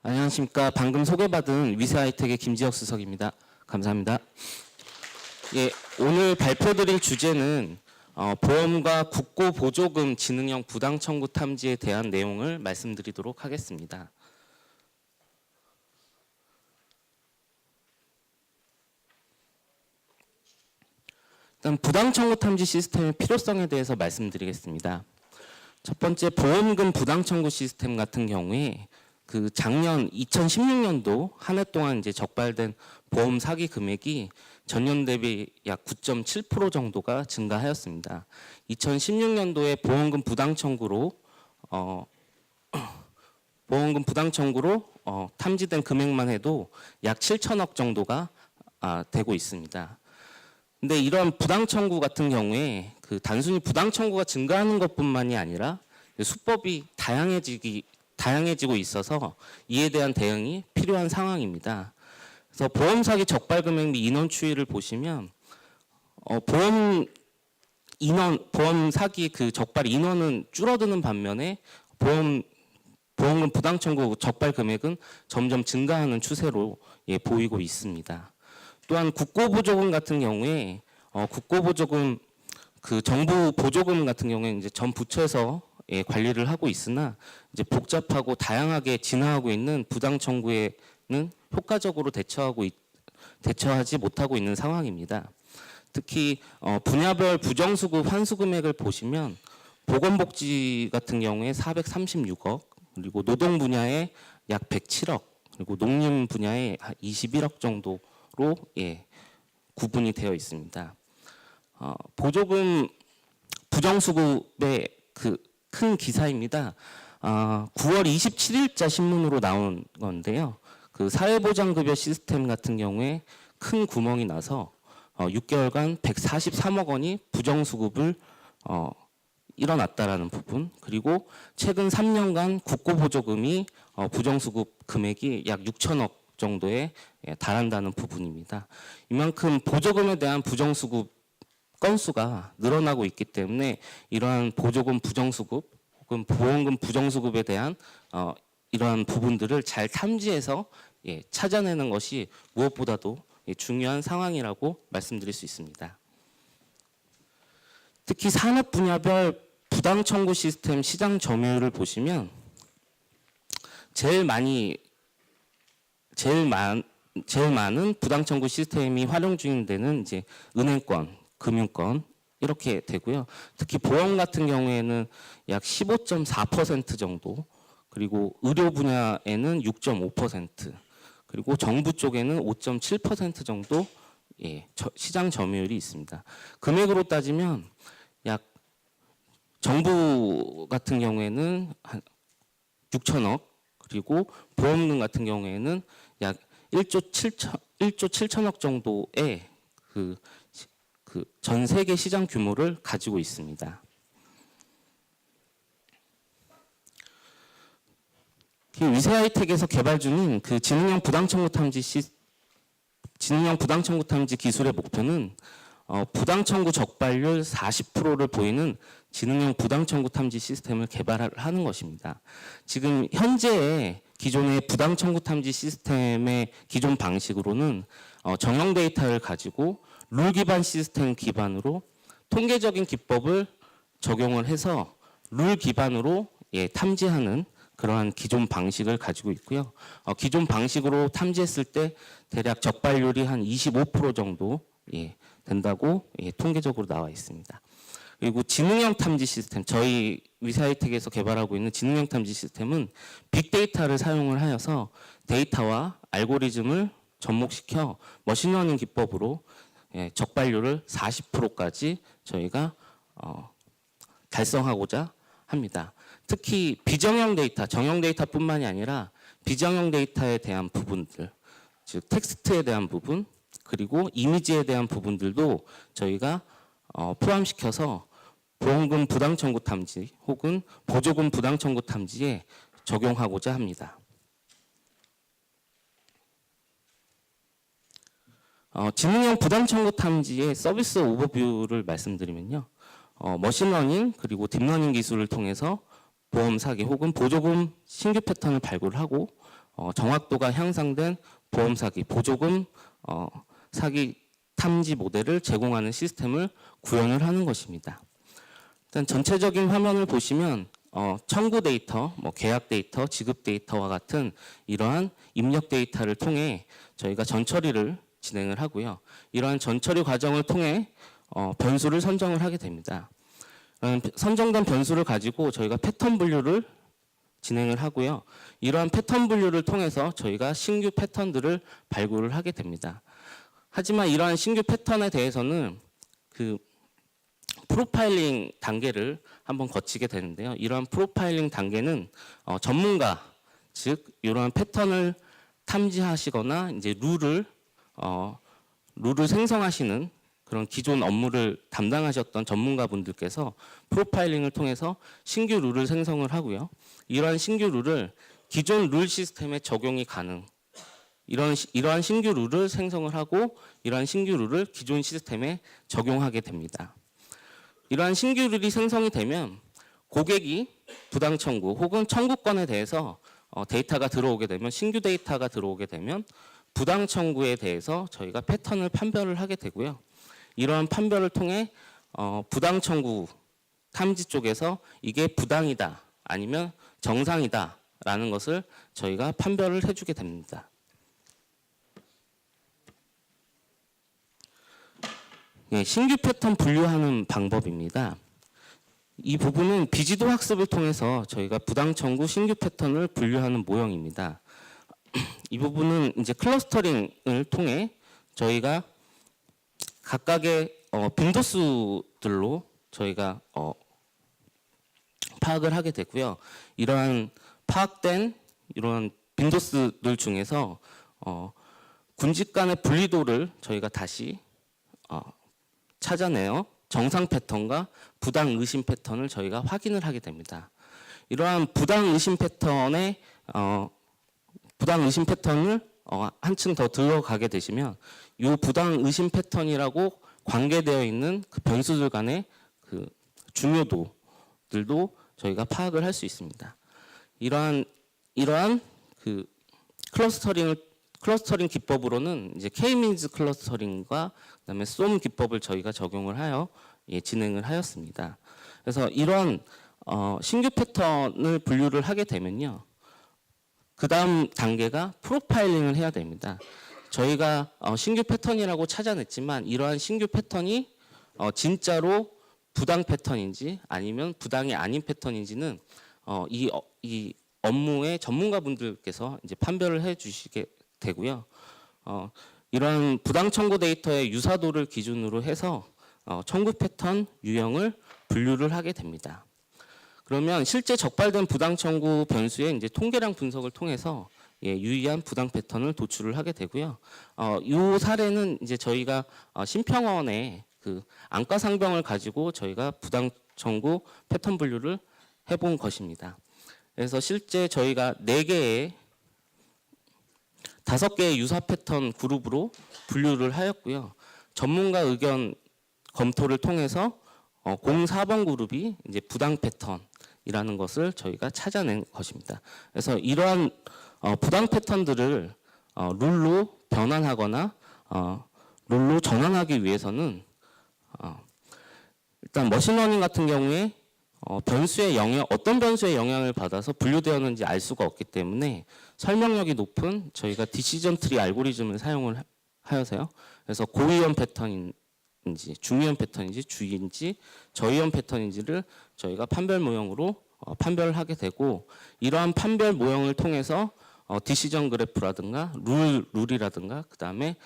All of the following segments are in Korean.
안녕하십니까. 방금 소개받은 위세하이텍의 김지혁 수석입니다. 감사합니다. 예, 오늘 발표드릴 주제는 보험과 국고보조금 지능형 부당 청구 탐지에 대한 내용을 말씀드리도록 하겠습니다. 일단 부당 청구 탐지 시스템의 필요성에 대해서 말씀드리겠습니다. 첫 번째, 보험금 부당 청구 시스템 같은 경우에 그 작년 2016년도 한 해 동안 이제 적발된 보험 사기 금액이 전년 대비 약 9.7% 정도가 증가하였습니다. 2016년도에 보험금 부당 청구로 탐지된 금액만 해도 약 7천억 정도가 되고 있습니다. 근데 이런 부당 청구 같은 경우에 그 단순히 부당 청구가 증가하는 것뿐만이 아니라 수법이 다양해지고 있어서 이에 대한 대응이 필요한 상황입니다. 그래서 보험 사기 적발 금액 및 인원 추이를 보시면 보험 사기 그 적발 인원은 줄어드는 반면에 보험금 부당 청구 적발 금액은 점점 증가하는 추세로 보이고 있습니다. 또한 국고보조금 같은 경우에 국고보조금 그 정부 보조금 같은 경우에 이제 전 부처에서 관리를 하고 있으나 이제 복잡하고 다양하게 진화하고 있는 부당 청구에는 효과적으로 대처하지 못하고 있는 상황입니다. 특히 분야별 부정수급 환수 금액을 보시면 보건복지 같은 경우에 436억, 그리고 노동 분야에 약 107억, 그리고 농림 분야에 21억 정도로 구분이 되어 있습니다. 보조금 부정수급의 그 큰 기사입니다. 9월 27일자 신문으로 나온 건데요. 그 사회보장급여 시스템 같은 경우에 큰 구멍이 나서 6개월간 143억 원이 부정수급을 일어났다라는 부분, 그리고 최근 3년간 국고보조금이 부정수급 금액이 약 6천억 정도에 달한다는 부분입니다. 이만큼 보조금에 대한 부정수급 건수가 늘어나고 있기 때문에 이러한 보조금 부정수급 혹은 보험금 부정수급에 대한 이러한 부분들을 잘 탐지해서 찾아내는 것이 무엇보다도 중요한 상황이라고 말씀드릴 수 있습니다. 특히 산업 분야별 부당 청구 시스템 시장 점유율을 보시면 제일 많은 부당 청구 시스템이 활용 중인 데는 이제 은행권, 금융권 이렇게 되고요. 특히 보험 같은 경우에는 약 15.4% 정도, 그리고 의료 분야에는 6.5%, 그리고 정부 쪽에는 5.7% 정도 시장 점유율이 있습니다. 금액으로 따지면 약 정부 같은 경우에는 한 6천억, 그리고 보험금 같은 경우에는 약 1조 7천억 정도의 그 전 세계 시장 규모를 가지고 있습니다. 위세하이텍에서 개발 중인 그 지능형 부당 청구 탐지 기술의 목표는 부당 청구 적발률 40%를 보이는 지능형 부당 청구 탐지 시스템을 개발하는 것입니다. 지금 현재의 기존의 부당 청구 탐지 시스템의 기존 방식으로는 정형 데이터를 가지고 룰 기반 시스템 기반으로 통계적인 기법을 적용을 해서 룰 기반으로 탐지하는 그러한 기존 방식을 가지고 있고요. 기존 방식으로 탐지했을 때 대략 적발률이 한 25% 정도 된다고 통계적으로 나와 있습니다. 그리고 지능형 탐지 시스템, 저희 위세하이텍에서 개발하고 있는 지능형 탐지 시스템은 빅데이터를 사용을 하여서 데이터와 알고리즘을 접목시켜 머신러닝 기법으로 적발률을 40%까지 저희가 달성하고자 합니다. 특히 비정형 데이터, 정형 데이터뿐만이 아니라 비정형 데이터에 대한 부분들, 즉 텍스트에 대한 부분, 그리고 이미지에 대한 부분들도 저희가 포함시켜서 보험금 부당 청구 탐지 혹은 보조금 부당 청구 탐지에 적용하고자 합니다. 지능형 부당 청구 탐지의 서비스 오버뷰를 말씀드리면요. 머신러닝 그리고 딥러닝 기술을 통해서 보험 사기 혹은 보조금 신규 패턴을 발굴하고 정확도가 향상된 보험 사기, 보조금 사기 탐지 모델을 제공하는 시스템을 구현을 하는 것입니다. 일단 전체적인 화면을 보시면 청구 데이터, 계약 데이터, 지급 데이터와 같은 이러한 입력 데이터를 통해 저희가 전처리를 진행을 하고요. 이러한 전처리 과정을 통해 변수를 선정을 하게 됩니다. 선정된 변수를 가지고 저희가 패턴 분류를 진행을 하고요. 이러한 패턴 분류를 통해서 저희가 신규 패턴들을 발굴을 하게 됩니다. 하지만 이러한 신규 패턴에 대해서는 그 프로파일링 단계를 한번 거치게 되는데요. 이러한 프로파일링 단계는 전문가, 즉 이러한 패턴을 탐지하시거나 이제 룰을 생성하시는 그런 기존 업무를 담당하셨던 전문가분들께서 프로파일링을 통해서 신규 룰을 생성을 하고요. 이러한 신규 룰을 기존 룰 시스템에 적용이 가능. 이러한 신규 룰을 생성을 하고 이러한 신규 룰을 기존 시스템에 적용하게 됩니다. 이러한 신규 룰이 생성이 되면 고객이 부당 청구 혹은 청구권에 대해서 데이터가 들어오게 되면 신규 데이터가 들어오게 되면 부당 청구에 대해서 저희가 패턴을 판별을 하게 되고요. 이러한 판별을 통해 부당 청구 탐지 쪽에서 이게 부당이다 아니면 정상이다 라는 것을 저희가 판별을 해주게 됩니다. 신규 패턴 분류하는 방법입니다. 이 부분은 비지도 학습을 통해서 저희가 부당 청구 신규 패턴을 분류하는 모형입니다. 이 부분은 이제 클러스터링을 통해 저희가 각각의 빈도수들로 저희가 파악을 하게 되고요. 이러한 파악된 이러한 빈도수들 중에서 군집 간의 분리도를 저희가 다시 찾아내어 정상 패턴과 부당 의심 패턴을 저희가 확인을 하게 됩니다. 이러한 부당 의심 패턴의 부당 의심 패턴을 한층 더 들어가게 되시면 이 부당 의심 패턴이라고 관계되어 있는 그 변수들 간의 그 중요도들도 저희가 파악을 할 수 있습니다. 이러한 그 클러스터링 기법으로는 이제 K-means 클러스터링과 그다음에 SOM 기법을 저희가 적용을 하여 진행을 하였습니다. 그래서 이런 신규 패턴을 분류를 하게 되면요, 그 다음 단계가 프로파일링을 해야 됩니다. 저희가 신규 패턴이라고 찾아냈지만 이러한 신규 패턴이 진짜로 부당 패턴인지 아니면 부당이 아닌 패턴인지는 이 업무의 전문가분들께서 이제 판별을 해주시게 되고요. 이러한 부당 청구 데이터의 유사도를 기준으로 해서 청구 패턴 유형을 분류를 하게 됩니다. 그러면 실제 적발된 부당 청구 변수의 이제 통계량 분석을 통해서 유의한 부당 패턴을 도출을 하게 되고요. 이 사례는 이제 저희가 심평원의 그 안과 상병을 가지고 저희가 부당 청구 패턴 분류를 해본 것입니다. 그래서 실제 저희가 5개의 유사 패턴 그룹으로 분류를 하였고요. 전문가 의견 검토를 통해서 04번 그룹이 이제 부당 패턴이라는 것을 저희가 찾아낸 것입니다. 그래서 이러한 부당 패턴들을 룰로 변환하거나 룰로 전환하기 위해서는 일단 머신러닝 같은 경우에 어떤 변수의 영향을 받아서 분류되었는지 알 수가 없기 때문에 설명력이 높은 저희가 디시전 트리 알고리즘을 사용을 하여서요. 그래서 고위험 패턴인지 중위험 패턴인지 주인지 저위험 패턴인지를 저희가 판별 모형으로 판별을 하게 되고, 이러한 판별 모형을 통해서 디시전 그래프라든가 룰이라든가 그 다음에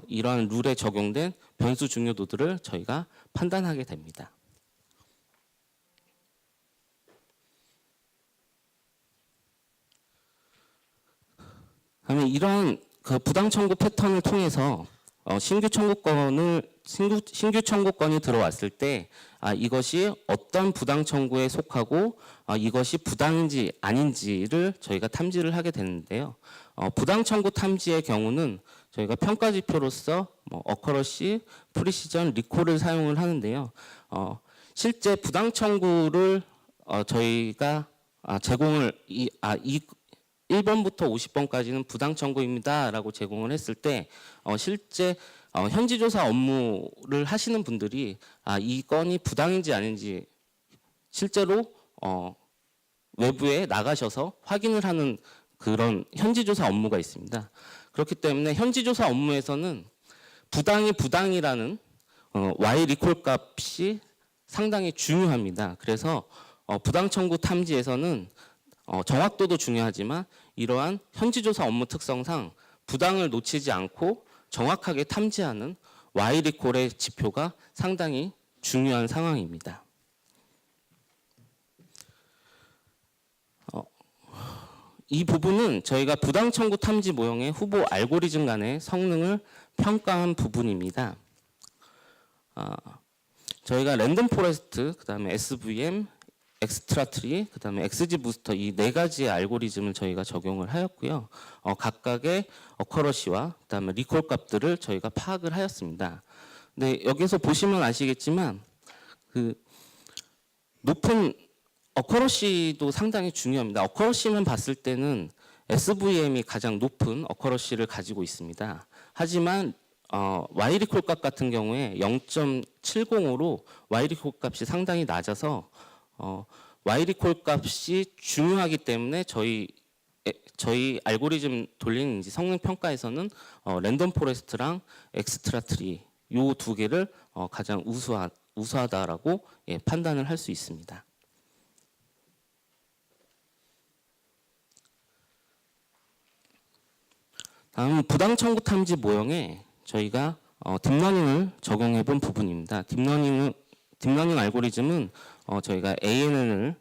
이러한 룰에 적용된 변수 중요도들을 저희가 판단하게 됩니다. 그다음에 이런 그 부당 청구 패턴을 통해서 신규 청구권이 들어왔을 때 이것이 어떤 부당 청구에 속하고 이것이 부당인지 아닌지를 저희가 탐지를 하게 되는데요. 부당 청구 탐지의 경우는 저희가 평가 지표로서 어커러시, 프리시전, 리콜을 사용을 하는데요. 실제 부당 청구를 저희가 제공을 1번부터 50번까지는 부당 청구입니다라고 제공을 했을 때 실제 현지 조사 업무를 하시는 분들이 이 건이 부당인지 아닌지 실제로 외부에 나가셔서 확인을 하는 그런 현지 조사 업무가 있습니다. 그렇기 때문에 현지 조사 업무에서는 부당이라는 Y 리콜 값이 상당히 중요합니다. 그래서 부당 청구 탐지에서는 정확도도 중요하지만 이러한 현지 조사 업무 특성상 부당을 놓치지 않고 정확하게 탐지하는 Y 리콜의 지표가 상당히 중요한 상황입니다. 이 부분은 저희가 부당 청구 탐지 모형의 후보 알고리즘 간의 성능을 평가한 부분입니다. 저희가 랜덤 포레스트, 그다음에 SVM, 엑스트라트리, 그다음에 XG 부스터 이 네 가지의 알고리즘을 저희가 적용을 하였고요. 각각의 어커러시와 그다음에 리콜 값들을 저희가 파악을 하였습니다. 근데 여기서 보시면 아시겠지만 그 높은 어커러시도 상당히 중요합니다. 어커러시만 봤을 때는 SVM이 가장 높은 어커러시를 가지고 있습니다. 하지만 Y 리콜 값 같은 경우에 0.70으로 Y 리콜 값이 상당히 낮아서 Y 리콜 값이 중요하기 때문에 저희 알고리즘 돌리는 성능 평가에서는 랜덤 포레스트랑 엑스트라트리 요 두 개를 가장 우수하다라고 판단을 할 수 있습니다. 다음은 부당 청구 탐지 모형에 저희가 딥러닝을 적용해 본 부분입니다. 딥러닝 알고리즘은 저희가 ANN을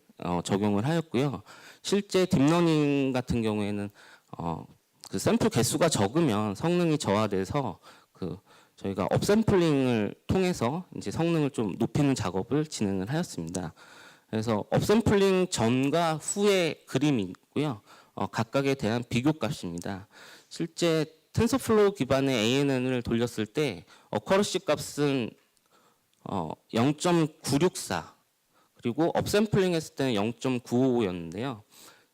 적용을 하였고요. 실제 딥러닝 같은 경우에는 그 샘플 개수가 적으면 성능이 저하돼서 저희가 업샘플링을 통해서 이제 성능을 좀 높이는 작업을 진행을 하였습니다. 그래서 업샘플링 전과 후의 그림이 있고요. 각각에 대한 비교값입니다. 실제 텐서플로우 기반의 ANN을 돌렸을 때 어커러시 값은 0.964 그리고 업샘플링 했을 때는 0.955였는데요.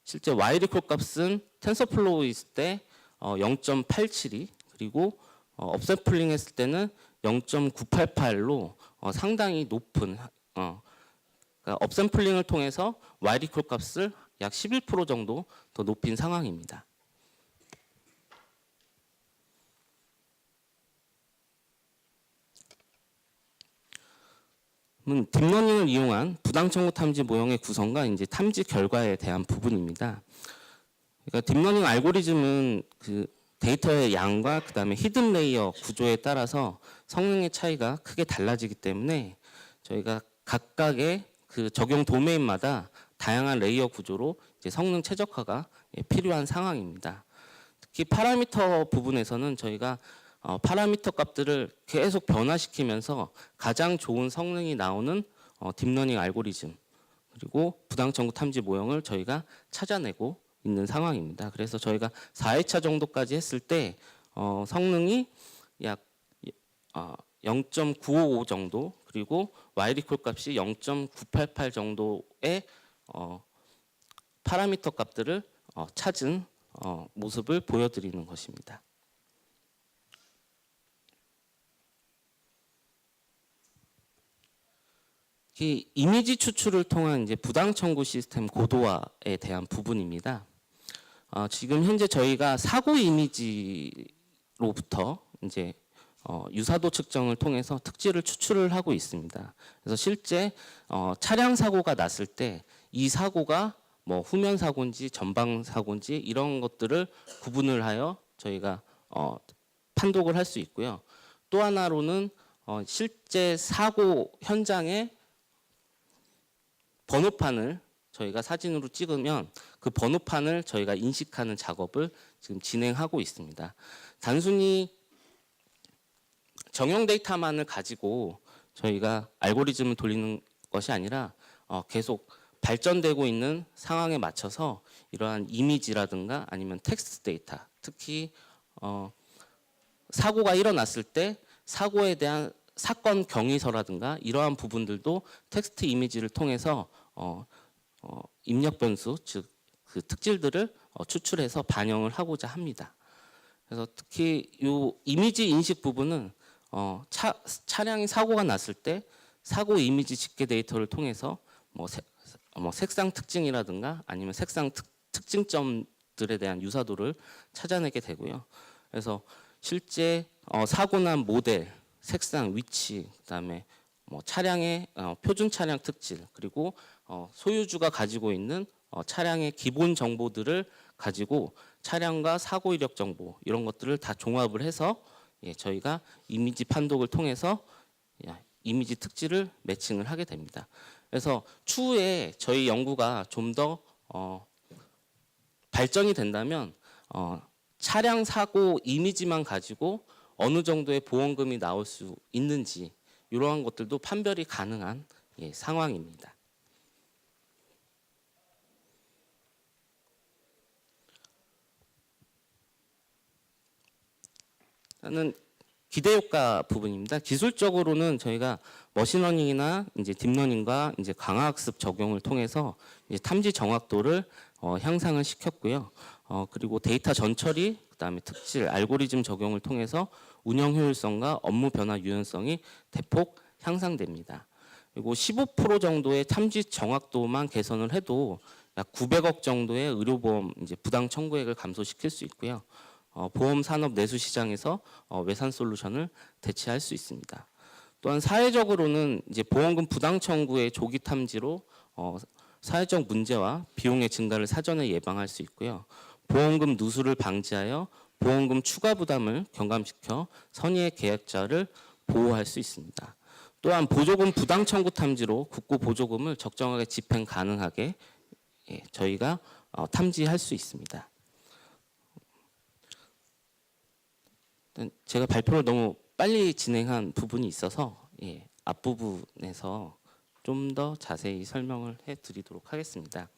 실제 Y 리콜 값은 텐서플로우 있을 때 0.872 그리고 업샘플링 했을 때는 0.988로 상당히 높은 그러니까 업샘플링을 통해서 Y 리콜 값을 약 11% 정도 더 높인 상황입니다. 딥러닝을 이용한 부당 청구 탐지 모형의 구성과 이제 탐지 결과에 대한 부분입니다. 그러니까 딥러닝 알고리즘은 그 데이터의 양과 그다음에 히든 레이어 구조에 따라서 성능의 차이가 크게 달라지기 때문에 저희가 각각의 그 적용 도메인마다 다양한 레이어 구조로 이제 성능 최적화가 필요한 상황입니다. 특히 파라미터 부분에서는 저희가 파라미터 값들을 계속 변화시키면서 가장 좋은 성능이 나오는 딥러닝 알고리즘 그리고 부당 청구 탐지 모형을 저희가 찾아내고 있는 상황입니다. 그래서 저희가 4회차 정도까지 했을 때 성능이 약 0.955 정도 그리고 Y 리콜 값이 0.988 정도의 파라미터 값들을 찾은 모습을 보여드리는 것입니다. 이 이미지 추출을 통한 이제 부당 청구 시스템 고도화에 대한 부분입니다. 지금 현재 저희가 사고 이미지로부터 이제 유사도 측정을 통해서 특질을 추출을 하고 있습니다. 그래서 실제 차량 사고가 났을 때 이 사고가 뭐 후면 사고인지 전방 사고인지 이런 것들을 구분을 하여 저희가 판독을 할 수 있고요. 또 하나로는 실제 사고 현장에 번호판을 저희가 사진으로 찍으면 그 번호판을 저희가 인식하는 작업을 지금 진행하고 있습니다. 단순히 정형 데이터만을 가지고 저희가 알고리즘을 돌리는 것이 아니라 계속 발전되고 있는 상황에 맞춰서 이러한 이미지라든가 아니면 텍스트 데이터, 특히 사고가 일어났을 때 사고에 대한 사건 경위서라든가 이러한 부분들도 텍스트 이미지를 통해서 입력 변수, 즉 그 특질들을 추출해서 반영을 하고자 합니다. 그래서 특히 이 이미지 인식 부분은 차량이 사고가 났을 때 사고 이미지 집계 데이터를 통해서 색상 특징이라든가 아니면 색상 특징점들에 대한 유사도를 찾아내게 되고요. 그래서 실제 사고 난 모델, 색상, 위치, 그다음에 차량의 표준 차량 특질, 그리고 소유주가 가지고 있는 차량의 기본 정보들을 가지고 차량과 사고 이력 정보 이런 것들을 다 종합을 해서 저희가 이미지 판독을 통해서 이미지 특질을 매칭을 하게 됩니다. 그래서 추후에 저희 연구가 좀 더 발전이 된다면 차량 사고 이미지만 가지고 어느 정도의 보험금이 나올 수 있는지 이러한 것들도 판별이 가능한 상황입니다. 저는 기대 효과 부분입니다. 기술적으로는 저희가 머신러닝이나 이제 딥러닝과 이제 강화학습 적용을 통해서 이제 탐지 정확도를 향상을 시켰고요. 그리고 데이터 전처리, 그다음에 특질, 알고리즘 적용을 통해서 운영 효율성과 업무 변화 유연성이 대폭 향상됩니다. 그리고 15% 정도의 탐지 정확도만 개선을 해도 약 900억 정도의 의료보험 이제 부당 청구액을 감소시킬 수 있고요. 보험 산업 내수 시장에서 외산 솔루션을 대체할 수 있습니다. 또한 사회적으로는 이제 보험금 부당 청구의 조기 탐지로 사회적 문제와 비용의 증가를 사전에 예방할 수 있고요. 보험금 누수를 방지하여 보험금 추가 부담을 경감시켜 선의의 계약자를 보호할 수 있습니다. 또한 보조금 부당 청구 탐지로 국고 보조금을 적정하게 집행 가능하게 저희가 탐지할 수 있습니다. 제가 발표를 너무 빨리 진행한 부분이 있어서 앞부분에서 좀 더 자세히 설명을 해드리도록 하겠습니다.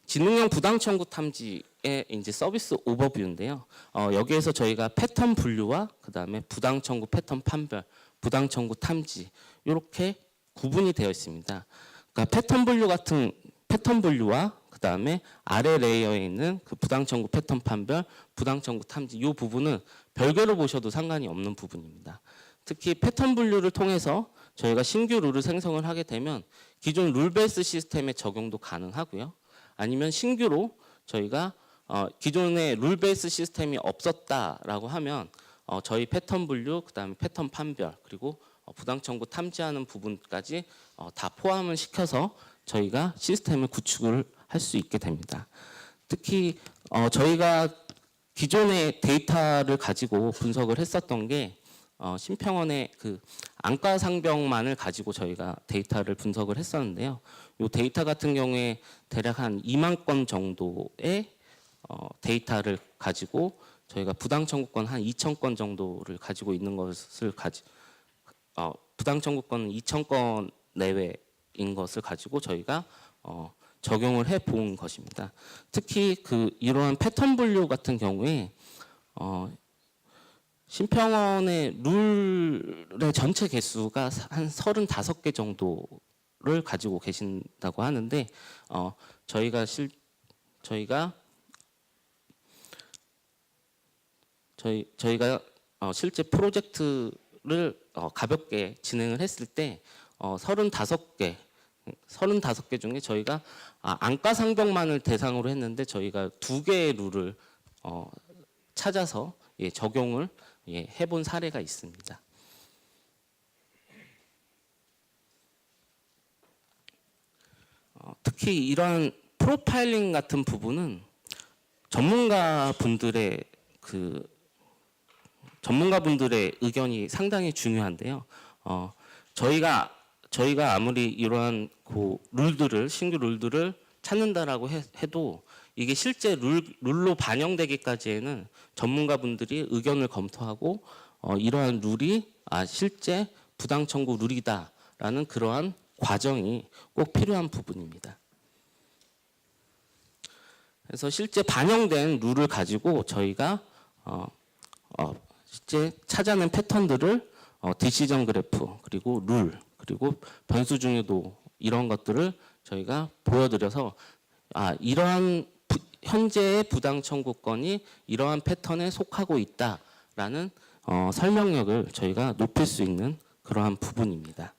지능형 부당 청구 탐지의 이제 서비스 오버뷰인데요. 여기에서 저희가 패턴 분류와 그다음에 부당 청구 패턴 판별, 부당 청구 탐지 이렇게 구분이 되어 있습니다. 그러니까 패턴 분류와 그다음에 아래 레이어에 있는 그 부당 청구 패턴 판별, 부당 청구 탐지 이 부분은 별개로 보셔도 상관이 없는 부분입니다. 특히 패턴 분류를 통해서 저희가 신규 룰을 생성을 하게 되면 기존 룰 베이스 시스템의 적용도 가능하고요. 아니면 신규로 저희가 기존의 룰 베이스 시스템이 없었다라고 하면 저희 패턴 분류, 그다음에 패턴 판별, 그리고 부당 청구 탐지하는 부분까지 다 포함을 시켜서 저희가 시스템을 구축을 할 수 있게 됩니다. 특히 저희가 기존의 데이터를 가지고 분석을 했었던 게 심평원의 그 안과 상병만을 가지고 저희가 데이터를 분석을 했었는데요. 이 데이터 같은 경우에 대략 한 2만 건 정도의 데이터를 가지고 저희가 부당 청구권 한 2천 건 정도를 가지고 있는 것을 부당 청구권 2천 건 내외인 것을 가지고 저희가 적용을 해 본 것입니다. 특히 이러한 패턴 분류 같은 경우에 심평원의 룰의 전체 개수가 한 35개 정도를 가지고 계신다고 하는데 저희가 실제 프로젝트를 가볍게 진행을 했을 때 35개 중에 저희가 안과 상병만을 대상으로 했는데 저희가 2개의 룰을 찾아서 적용을 해본 사례가 있습니다. 특히 이러한 프로파일링 같은 부분은 전문가분들의 의견이 상당히 중요한데요. 저희가 아무리 이러한 신규 룰들을 찾는다라고 해도 이게 실제 룰로 반영되기까지에는 전문가분들이 의견을 검토하고 이러한 룰이 실제 부당 청구 룰이다라는 그러한 과정이 꼭 필요한 부분입니다. 그래서 실제 반영된 룰을 가지고 저희가 실제 찾아낸 패턴들을 디시전 그래프 그리고 룰 그리고 변수 중요도 이런 것들을 저희가 보여드려서 이러한 현재의 부당 청구권이 이러한 패턴에 속하고 있다라는 설명력을 저희가 높일 수 있는 그러한 부분입니다.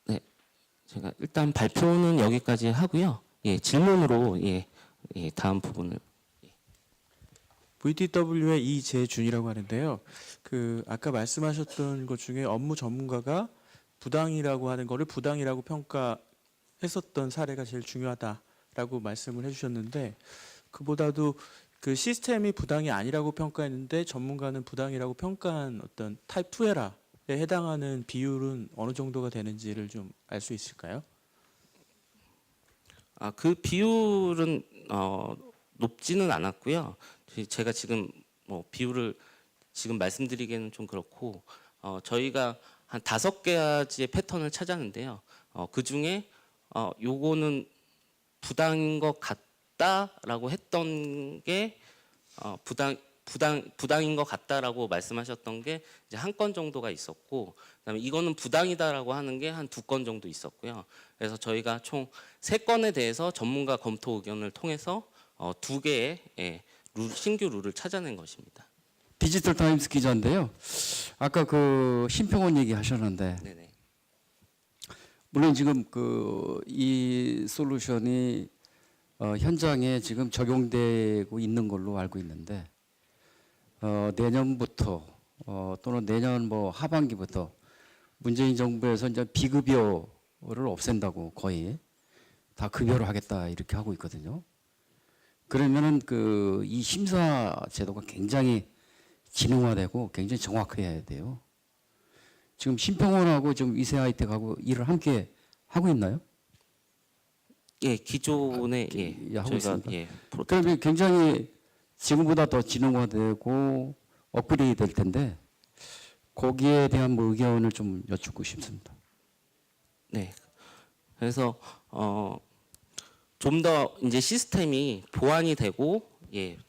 네, 제가 일단 발표는 여기까지 하고요. 예, 질문으로 다음 부분을. VTW의 이재준이라고 하는데요. 그 아까 말씀하셨던 것 중에 업무 전문가가 부당이라고 하는 거를 부당이라고 평가했었던 사례가 제일 중요하다라고 말씀을 해주셨는데, 그보다도 그 시스템이 부당이 아니라고 평가했는데 전문가는 부당이라고 평가한 어떤 타입 2 에러에 해당하는 비율은 어느 정도가 되는지를 좀 알 수 있을까요? 그 비율은 높지는 않았고요. 제가 지금 비율을 지금 말씀드리기에는 좀 그렇고, 저희가 한 5가지의 패턴을 찾았는데요. 그 중에 요거는 부당인 것 같다라고 했던 게 부당인 것 같다라고 말씀하셨던 게 이제 한 건 정도가 있었고, 그다음에 이거는 부당이다라고 하는 게 한 2건 정도 있었고요. 그래서 저희가 총 3건에 대해서 전문가 검토 의견을 통해서 2개의 신규 룰을 찾아낸 것입니다. 디지털 타임스 기자인데요. 아까 그 심평원 얘기하셨는데, 네네. 물론 지금 이 솔루션이 현장에 지금 적용되고 있는 걸로 알고 있는데, 내년부터 또는 내년 하반기부터 문재인 정부에서 이제 비급여를 없앤다고 거의 다 급여로 하겠다 이렇게 하고 있거든요. 그러면은 이 심사 제도가 굉장히 기능화되고 굉장히 정확해야 돼요. 지금 심평원하고 지금 이세 하이텍하고 일을 함께 하고 있나요? 예, 기존에 하고 저희가 있습니다. 프로토타입. 그러면 굉장히 지금보다 더 지능화되고 업그레이드 될 텐데 거기에 대한 의견을 좀 여쭙고 싶습니다. 네. 그래서 좀 더 이제 시스템이 보완이 되고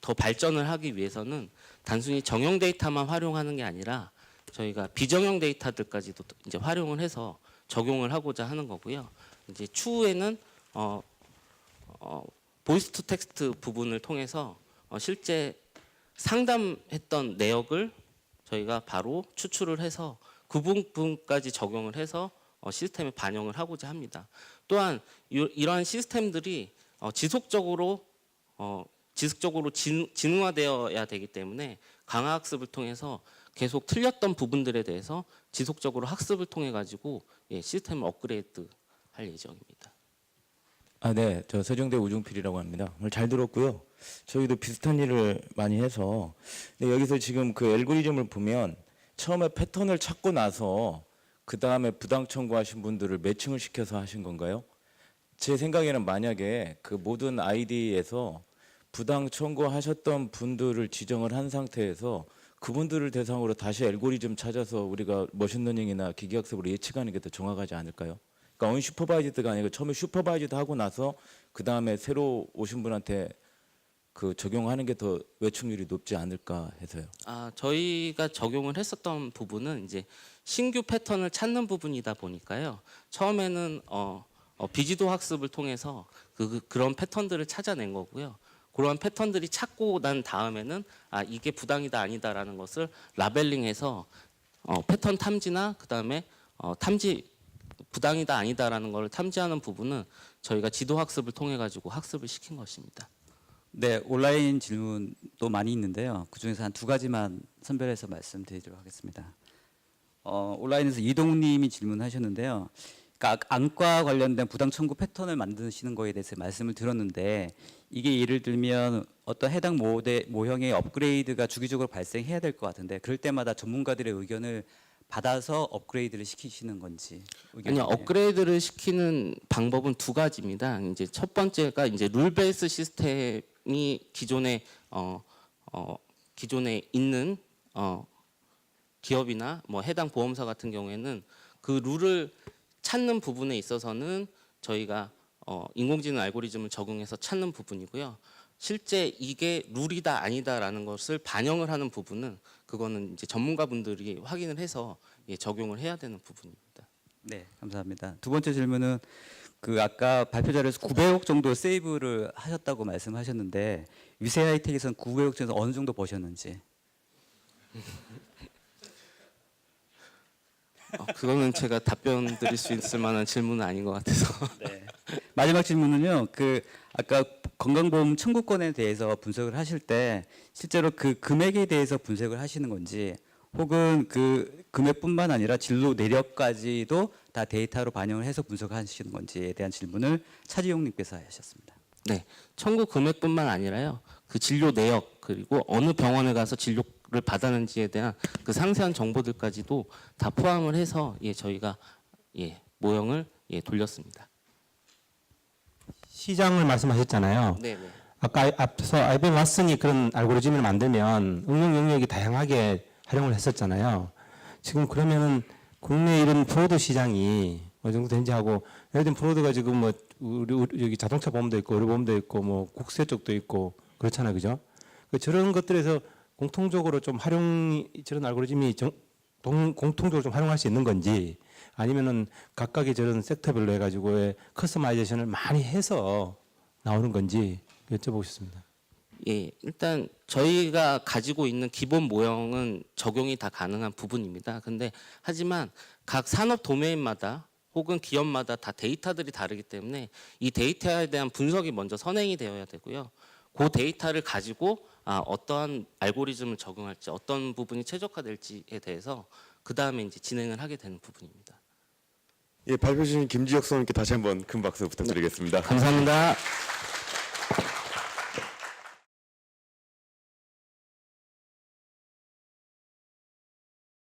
더 발전을 하기 위해서는 단순히 정형 데이터만 활용하는 게 아니라 저희가 비정형 데이터들까지도 이제 활용을 해서 적용을 하고자 하는 거고요. 이제 추후에는 보이스 투 텍스트 부분을 통해서 실제 상담했던 내역을 저희가 바로 추출을 해서 그 부분까지 적용을 해서 시스템에 반영을 하고자 합니다. 또한 이러한 시스템들이 지속적으로 지능화되어야 되기 때문에 강화학습을 통해서 계속 틀렸던 부분들에 대해서 지속적으로 학습을 통해 가지고 시스템을 업그레이드 할 예정입니다. 네, 저 세종대 우중필이라고 합니다. 오늘 잘 들었고요. 저희도 비슷한 일을 많이 해서, 근데 여기서 지금 그 알고리즘을 보면 처음에 패턴을 찾고 나서 그 다음에 부당 청구하신 분들을 매칭을 시켜서 하신 건가요? 제 생각에는 만약에 그 모든 아이디에서 부당 청구하셨던 분들을 지정을 한 상태에서 그분들을 대상으로 다시 알고리즘 찾아서 우리가 머신러닝이나 기계학습으로 예측하는 게 더 정확하지 않을까요? 그러니까 언슈퍼바이즈드가 아니고 처음에 슈퍼바이즈드 하고 나서 그 다음에 새로 오신 분한테 그 적용하는 게 더 외충률이 높지 않을까 해서요. 저희가 적용을 했었던 부분은 이제 신규 패턴을 찾는 부분이다 보니까요. 처음에는 비지도 학습을 통해서 그런 패턴들을 찾아낸 거고요. 그러한 패턴들이 찾고 난 다음에는 이게 부당이다 아니다라는 것을 라벨링해서 패턴 탐지나 그다음에 탐지 부당이다 아니다라는 걸 탐지하는 부분은 저희가 지도 학습을 통해 가지고 학습을 시킨 것입니다. 네, 온라인 질문도 많이 있는데요. 그중에서 한 2가지만 선별해서 말씀드리도록 하겠습니다. 온라인에서 이동님이 질문하셨는데요. 그러니까 안과 관련된 부당 청구 패턴을 만드시는 거에 대해서 말씀을 들었는데, 이게 예를 들면 어떤 해당 모형의 업그레이드가 주기적으로 발생해야 될 것 같은데, 그럴 때마다 전문가들의 의견을 받아서 업그레이드를 시키시는 건지. 아니요, 업그레이드를 시키는 방법은 2가지입니다. 이제 첫 번째가 이제 룰 베이스 시스템이 기존에 있는 기업이나 해당 보험사 같은 경우에는 그 룰을 찾는 부분에 있어서는 저희가 인공지능 알고리즘을 적용해서 찾는 부분이고요. 실제 이게 룰이다 아니다라는 것을 반영을 하는 부분은 그거는 이제 전문가분들이 확인을 해서 예, 적용을 해야 되는 부분입니다. 네, 감사합니다. 두 번째 질문은 그 아까 발표 자료에서 900억 정도 세이브를 하셨다고 말씀하셨는데 위세 하이텍에서는 900억 중에서 어느 정도 버셨는지. 그거는 제가 답변 드릴 수 있을 만한 질문은 아닌 것 같아서. 네. 마지막 질문은요. 그 아까 건강보험 청구권에 대해서 분석을 하실 때 실제로 그 금액에 대해서 분석을 하시는 건지 혹은 그 금액뿐만 아니라 진로 내역까지도 다 데이터로 반영을 해서 분석하시는 건지에 대한 질문을 차지용님께서 하셨습니다. 네, 청구 금액뿐만 아니라요. 그 진료 내역 그리고 어느 병원에 가서 진료를 받았는지에 대한 그 상세한 정보들까지도 다 포함을 해서 예, 저희가 예, 모형을 예, 돌렸습니다. 시장을 말씀하셨잖아요. 네, 네. 아까 앞서 IBM 왓슨이 그런 알고리즘을 만들면 응용 영역이 다양하게 활용을 했었잖아요. 지금 그러면은 국내 이런 브로드 시장이 어느 정도 된지 하고, 예를 들면 브로드가 지금 뭐 우리 여기 자동차 보험도 있고 의료보험도 있고 뭐 국세 쪽도 있고 그렇잖아요, 그죠? 저런 것들에서 공통적으로 좀 저런 알고리즘이 공통적으로 좀 활용할 수 있는 건지, 아니면은 각각의 저런 섹터별로 해가지고 커스터마이제이션을 많이 해서 나오는 건지 여쭤보고 싶습니다. 예, 일단 저희가 가지고 있는 기본 모형은 적용이 다 가능한 부분입니다. 근데 하지만 각 산업 도메인마다 혹은 기업마다 다 데이터들이 다르기 때문에 이 데이터에 대한 분석이 먼저 선행이 되어야 되고요. 그 데이터를 가지고 어떠한 알고리즘을 적용할지, 어떤 부분이 최적화될지에 대해서 그 다음에 이제 진행을 하게 되는 부분입니다. 예, 발표 주신 김지혁 선생님께 다시 한번 큰 박수 부탁드리겠습니다. 감사합니다.